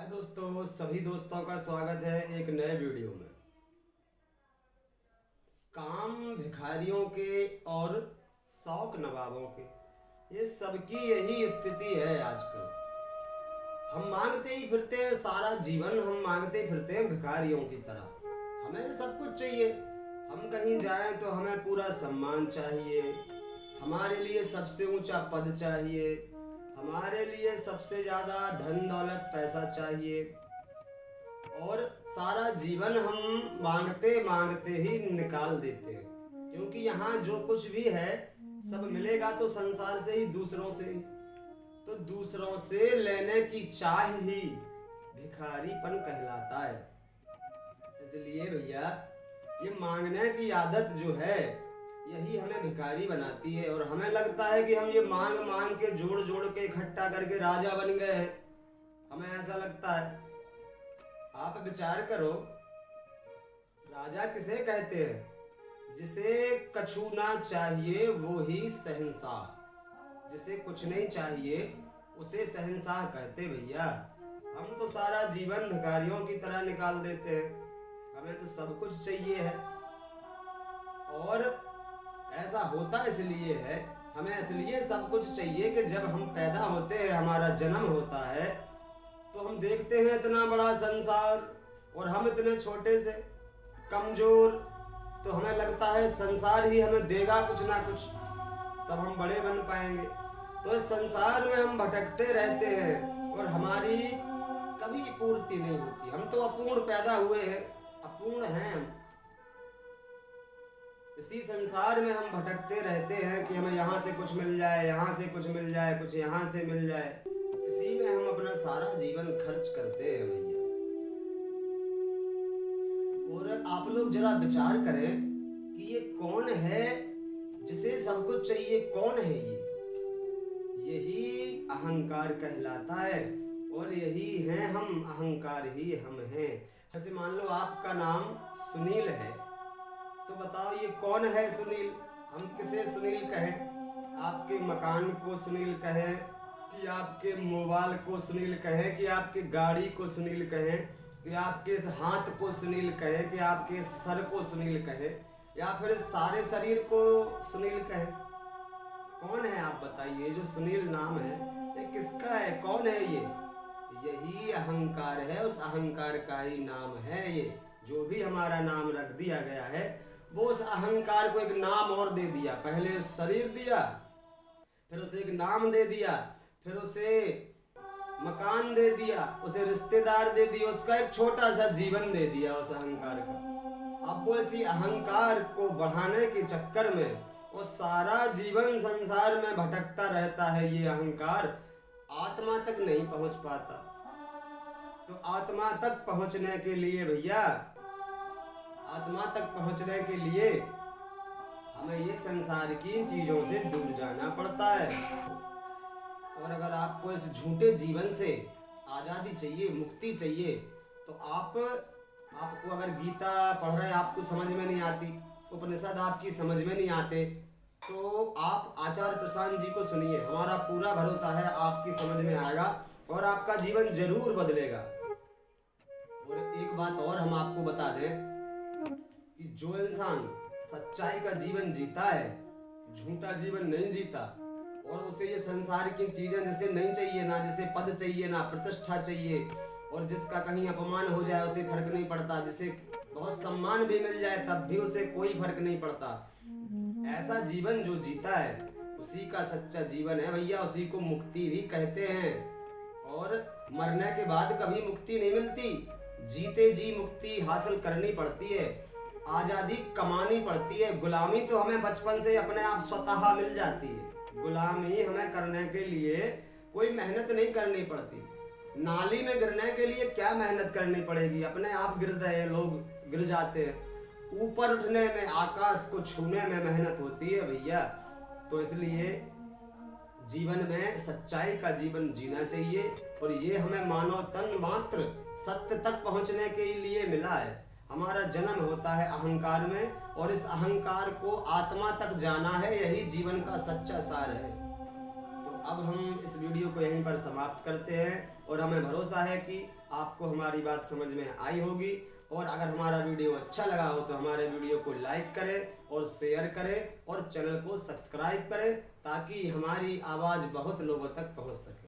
हाय दोस्तों, सभी दोस्तों का स्वागत है एक नए वीडियो में। काम भिखारियों के और शौक नवाबों के, ये सबकी यही स्थिति है आजकल। हम मांगते ही फिरते हैं, सारा जीवन हम मांगते ही फिरते हैं भिखारियों की तरह। हमें सब कुछ चाहिए, हम कहीं जाएं तो हमें पूरा सम्मान चाहिए, हमारे लिए सबसे ऊंचा पद चाहिए, हमारे लिए सबसे ज़्यादा धन दौलत पैसा चाहिए, और सारा जीवन हम मांगते मांगते ही निकाल देते हैं। क्योंकि यहाँ जो कुछ भी है सब मिलेगा तो संसार से ही, दूसरों से ही। तो दूसरों से लेने की चाह ही भिखारीपन कहलाता है। इसलिए भैया, ये मांगने की आदत जो है यही हमें भिखारी बनाती है। और हमें लगता है कि हम ये मांग मांग के जोड़ जोड़ के इकट्ठा करके राजा बन गए हैं, हमें ऐसा लगता है। आप विचार करो, राजा किसे कहते हैं? जिसे कछु ना चाहिए वो ही शहंशाह। जिसे कुछ नहीं चाहिए उसे शहंशाह कहते भैया। हम तो सारा जीवन भिखारियों की तरह निकाल देते हैं, हमें तो सब कुछ चाहिए है। और ऐसा होता इसलिए है, हमें इसलिए सब कुछ चाहिए कि जब हम पैदा होते हैं, हमारा जन्म होता है, तो हम देखते हैं इतना बड़ा संसार और हम इतने छोटे से कमजोर, तो हमें लगता है संसार ही हमें देगा कुछ ना कुछ, तब हम बड़े बन पाएंगे। तो इस संसार में हम भटकते रहते हैं और हमारी कभी पूर्ति नहीं होती। हम तो अपूर्ण पैदा हुए हैं, अपूर्ण हैं हम। इसी संसार में हम भटकते रहते हैं कि हमें यहाँ से कुछ मिल जाए, यहाँ से कुछ मिल जाए, कुछ यहाँ से मिल जाए। इसी में हम अपना सारा जीवन खर्च करते हैं भैया। और आप लोग जरा विचार करें कि ये कौन है जिसे सब कुछ चाहिए? कौन है ये? यही अहंकार कहलाता है, और यही है हम, अहंकार ही हम हैं। जैसे मान लो आपका नाम सुनील है, तो बताओ ये कौन है सुनील? हम किसे सुनील कहें? आपके मकान को सुनील कहें, कि आपके मोबाइल को सुनील कहें, कि आपके गाड़ी को सुनील कहें, कि आपके इस हाथ को सुनील कहें, कि आपके सर को सुनील कहें, या फिर सारे शरीर को सुनील कहें? कौन है आप बताइए? जो सुनील नाम है ये किसका है? कौन है ये? यही अहंकार है, उस अहंकार का ही नाम है ये। जो भी हमारा नाम रख दिया गया है वो उस अहंकार को एक नाम और दे दिया। पहले शरीर दिया, फिर उसे एक नाम दे दिया, फिर उसे मकान दे दिया, उसे रिश्तेदार दे दिए, उसका एक छोटा सा जीवन दे दिया उस अहंकार का। अब वो इसी अहंकार को बढ़ाने के चक्कर में वो सारा जीवन संसार में भटकता रहता है। ये अहंकार आत्मा तक नहीं पहुंच पाता। तो आत्मा तक पहुंचने के लिए भैया, आत्मा तक पहुंचने के लिए हमें ये संसार की चीजों से दूर जाना पड़ता है। और अगर आपको इस झूठे जीवन से आजादी चाहिए, मुक्ति चाहिए, तो आपको अगर गीता पढ़ रहे आपको समझ में नहीं आती, उपनिषद आपकी समझ में नहीं आते, तो आप आचार्य प्रशांत जी को सुनिए। हमारा पूरा भरोसा है आपकी समझ में आएगा और आपका जीवन जरूर बदलेगा। और एक बात और हम आपको बता दें कि जो इंसान सच्चाई का जीवन जीता है, झूठा जीवन नहीं जीता, और उसे ये संसार की चीजें जिसे नहीं चाहिए, ना जिसे पद चाहिए, ना प्रतिष्ठा चाहिए, और जिसका कहीं अपमान हो जाए उसे फर्क नहीं पड़ता, जिसे बहुत सम्मान भी मिल जाए तब भी उसे कोई फर्क नहीं पड़ता, ऐसा जीवन जो जीता है उसी का सच्चा जीवन है भैया। उसी को मुक्ति भी कहते हैं। और मरने के बाद कभी मुक्ति नहीं मिलती, जीते जी मुक्ति हासिल करनी पड़ती है, आजादी कमानी पड़ती है। गुलामी तो हमें बचपन से अपने आप स्वतः मिल जाती है। गुलामी हमें करने के लिए कोई मेहनत नहीं करनी पड़ती। नाली में गिरने के लिए क्या मेहनत करनी पड़ेगी? अपने आप गिर रहे लोग, गिर जाते हैं। ऊपर उठने में, आकाश को छूने में मेहनत होती है भैया। तो इसलिए जीवन में सच्चाई का जीवन जीना चाहिए, और ये हमें मानव तन मात्र सत्य तक पहुंचने के लिए मिला है। हमारा जन्म होता है अहंकार में, और इस अहंकार को आत्मा तक जाना है, यही जीवन का सच्चा सार है। तो अब हम इस वीडियो को यहीं पर समाप्त करते हैं। और हमें भरोसा है कि आपको हमारी बात समझ में आई होगी। और अगर हमारा वीडियो अच्छा लगा हो तो हमारे वीडियो को लाइक करें और शेयर करें और चैनल को सब्सक्राइब करें, ताकि हमारी आवाज़ बहुत लोगों तक पहुंच सके।